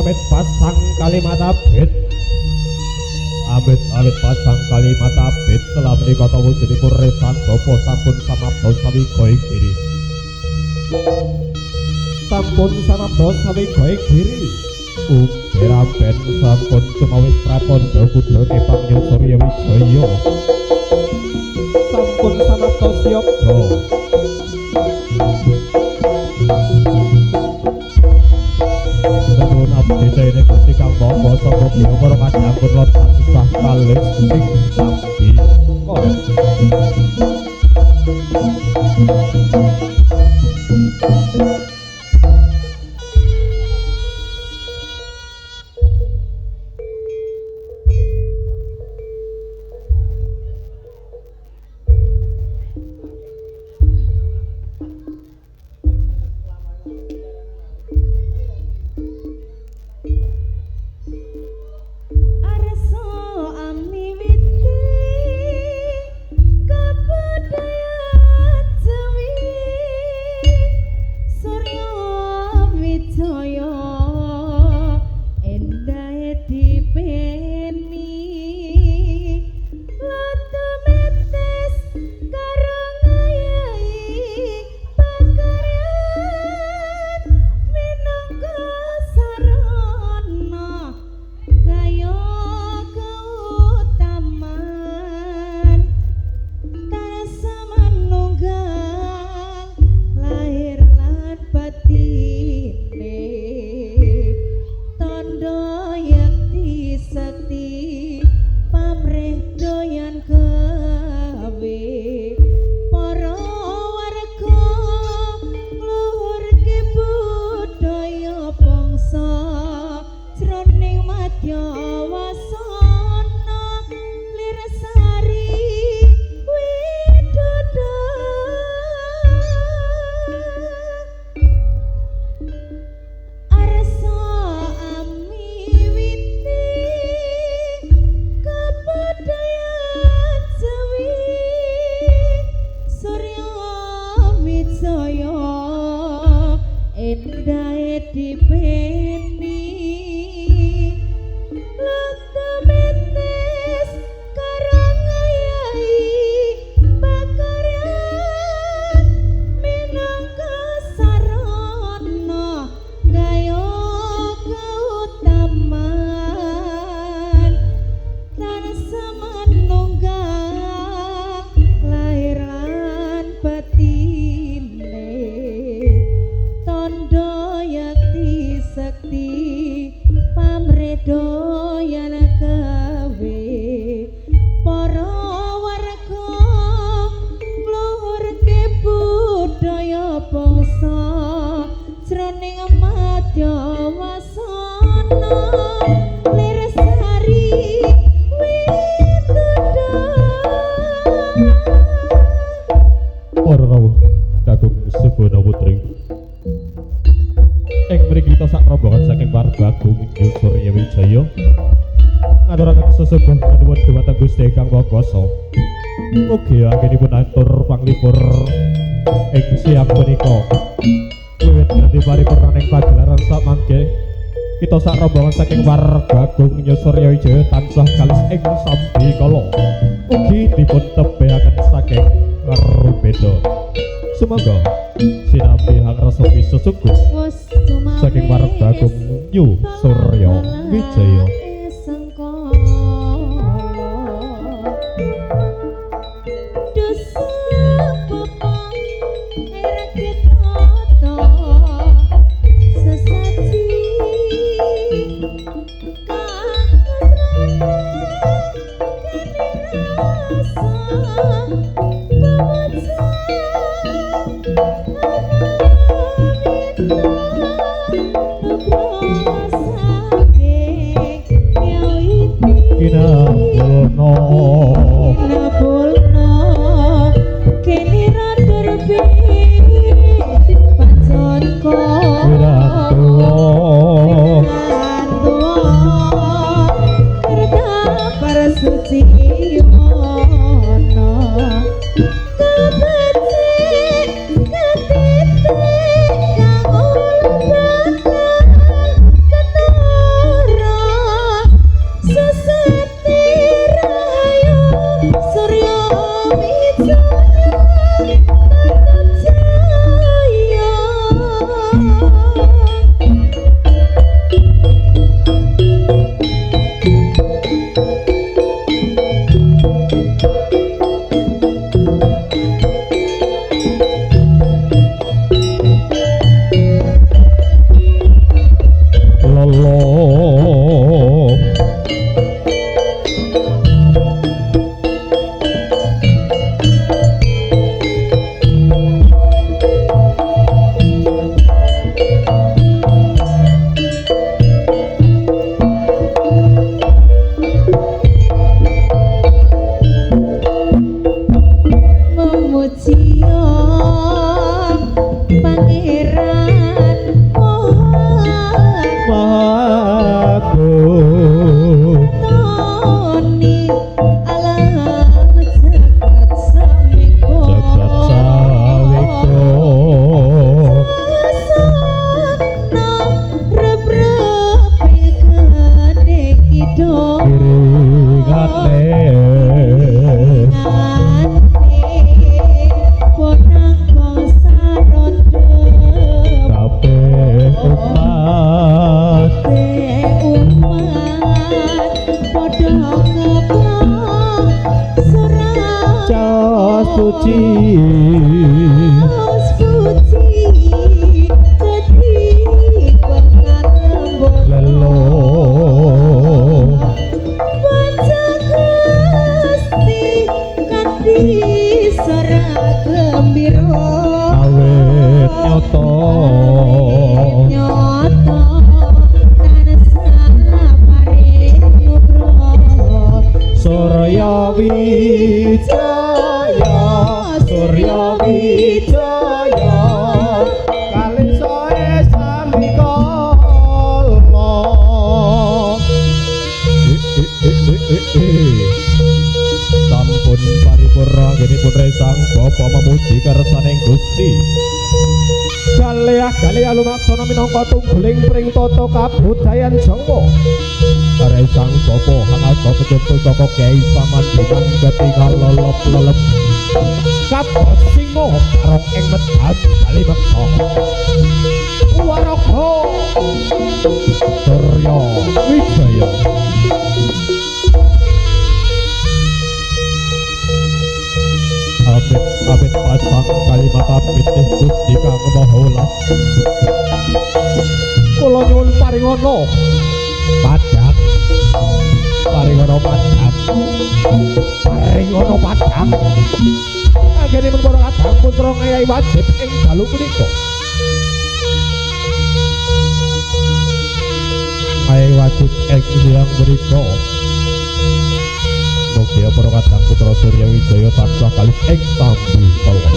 Amit pasang kalimat abid. Amit pasang kalimat abid. Setelah menikah wujudipun resan bapa sampun samapta sawiga ing diri. Sampun samapta sawiga ing diri. Umberamben sampun cumawis pratandha kudha kepang Surya Wijaya. Sampun samapta siyaga. Nuwun abdi dene Gusti Kang Bapa saka Biro para kadhampun lot tansah kalih ing sambi. Mugi anggenipun atur panglipur ing siang punika wiwit ganti paripurnaning pagelaran samangke kita sak rombongan saking warga Agung Surya Wijaya tansah kalis ing sambi kala ugi dipun tebehaken saking Rubeda. Semoga sinambi hangrasa pisusuku saking warga Agung Surya Wijaya. Dosa Tresno Napulno kene ratur paconko Wirantuwa kerta para suci ono Sampun paripurna anggenipun resang bapa memuji kersaning Gusti. Galia lumaksana minangka tungguling pring tata kabudayan Jawa. Resang bapa hangasa pecutul saka Kyai Samandingan ketingal lelep-lelep. Kabos singa karong ing medhal kalimeksa. Waraga Surya Wijaya. Abet pasang kalimat pitih Gusti Kang Maha Welas. Kula nyuwun paringana padhang. Paringana padhang. Paringana padhang. Anggenipun para kadang putra Kyai wajib ing dalu punika. Kyai wajib ing siang punika. Mugia para kadang putra Surya Wijaya tansah kalih ing tampi kala.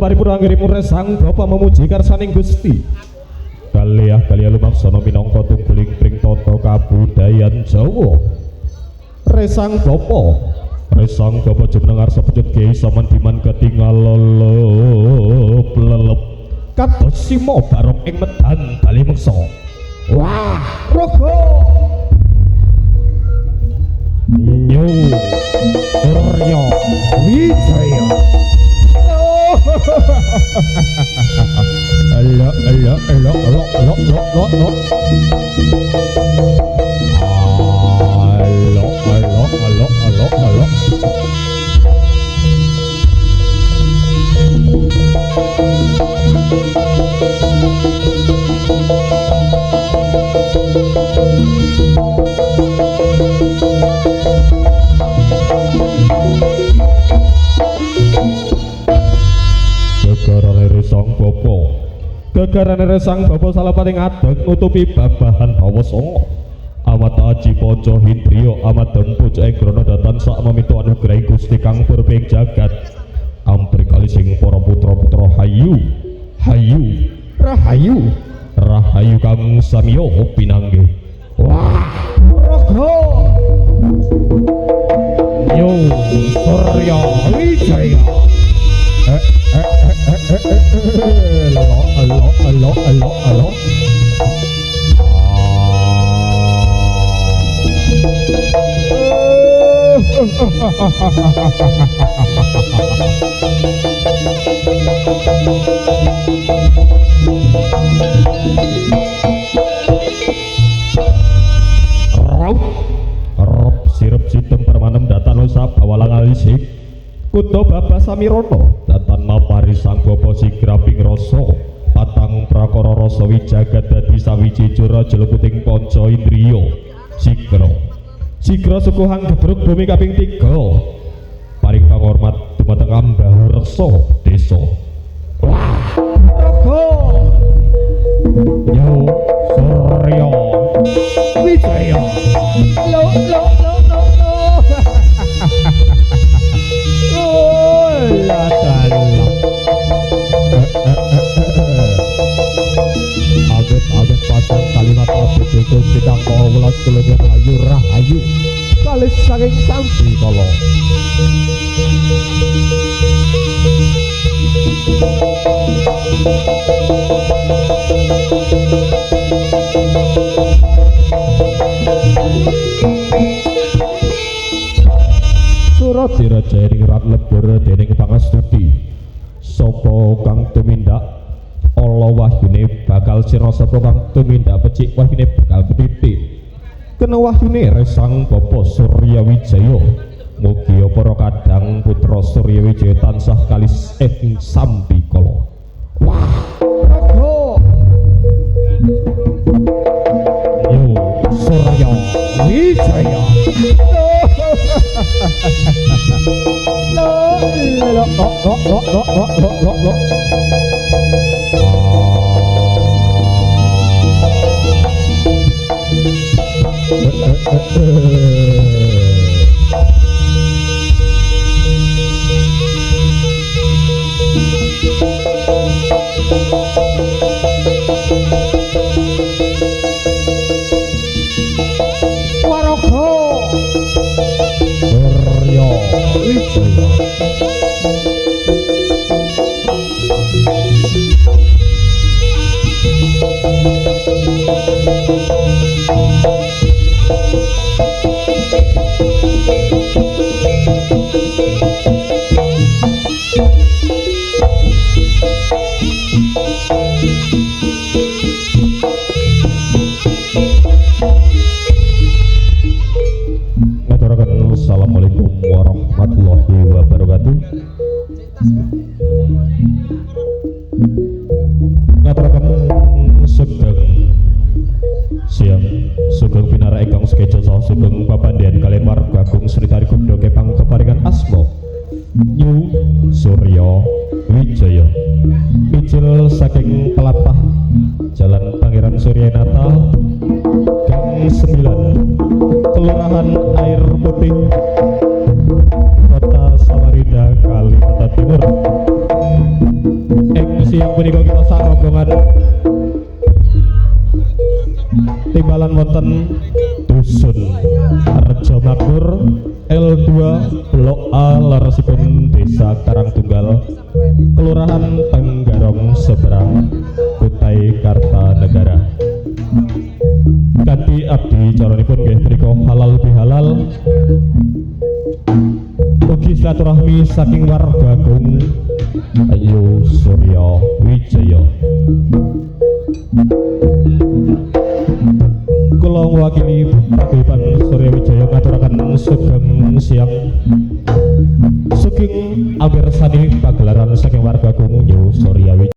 paripurna anggenipun Resang Bapa memuji karsaning Gusti. Kaliah lumaksana minangka tungguling pring tata kabudayan Jawa. Resang Bapa jeneng arsa pecut Kyai Samandiman ketingal lelep kados simo barok ing medan bali meksa. Wah, rogo Nyu Surya Wijaya. Alo. Gegarane Resang Bapa salapating adeg nutupi babahan hawa songo. Amat aji poco hindriyo amat dempuj ing grana datan sak mamitu anugrahi Gusti kang purbing jagat. Ampri kali sing para putra-putra hayu rahayu kang samiya pinanggih. Wah, raga Yo Surya Wijaya. Alo. Rob sirep sitem permanem datan usap bawalang alisik kudo Bapa Samirono datan mapari Sang Bapa sigra ping rasa patang prakara rasa wijagat dadi sawiji jura jleputing panca indriya sigra sukuhang gebruk bumi kaping 3 paring panghormat dumateng ambah reksa desa. Wah, raga Nyu Surya Wijaya. Lo Aget pasang kalimat abet itu sidang kaulas kulunyan ayu rahayu kalis saking sampi kala. Surat diraja ing rat lebur dening pangastuti sapa kang tumindak ala wahyune bakal sira sapa kang tumindak becik wahyune bakal ketitik. Kena wahyune Resang Bapa Surya Wijaya. Mugi para kadang putra Surya Wijaya tansah kalis ing sampi kala. Wah, raga Nyu Surya Wijaya. Lo. Assalamualaikum warahmatullahi wabarakatuh. Ngaturaken sugeng siang sugeng pinara ingkang sekeca saha sugeng papandian kaliyan warga Agung Sri Tari Kundo kepang keparingan asma Nyu Surya Wijaya mijil saking telatah Jalan Pangeran Suryanata Gang 9 Kelurahan Air Putih Kota Samarinda Kalimantan Timur. siang punika kita sak rombongan timbalan wonten dusun Rejo Makmur L2 Blok A leresipun Desa Karangtunggal Kelurahan Tenggarong Seberang Kutai Kartanegara. Kanthi abdi caranipun nggih menika halal bihalal ugi silaturahmi saking warga Agung Ayu Surya Wijaya. Kula ngwakili Paguyuban Surya Wijaya ngaturaken sugeng siang sugeng amirsani pagelaran saking warga Agung Ayu Surya Wijaya.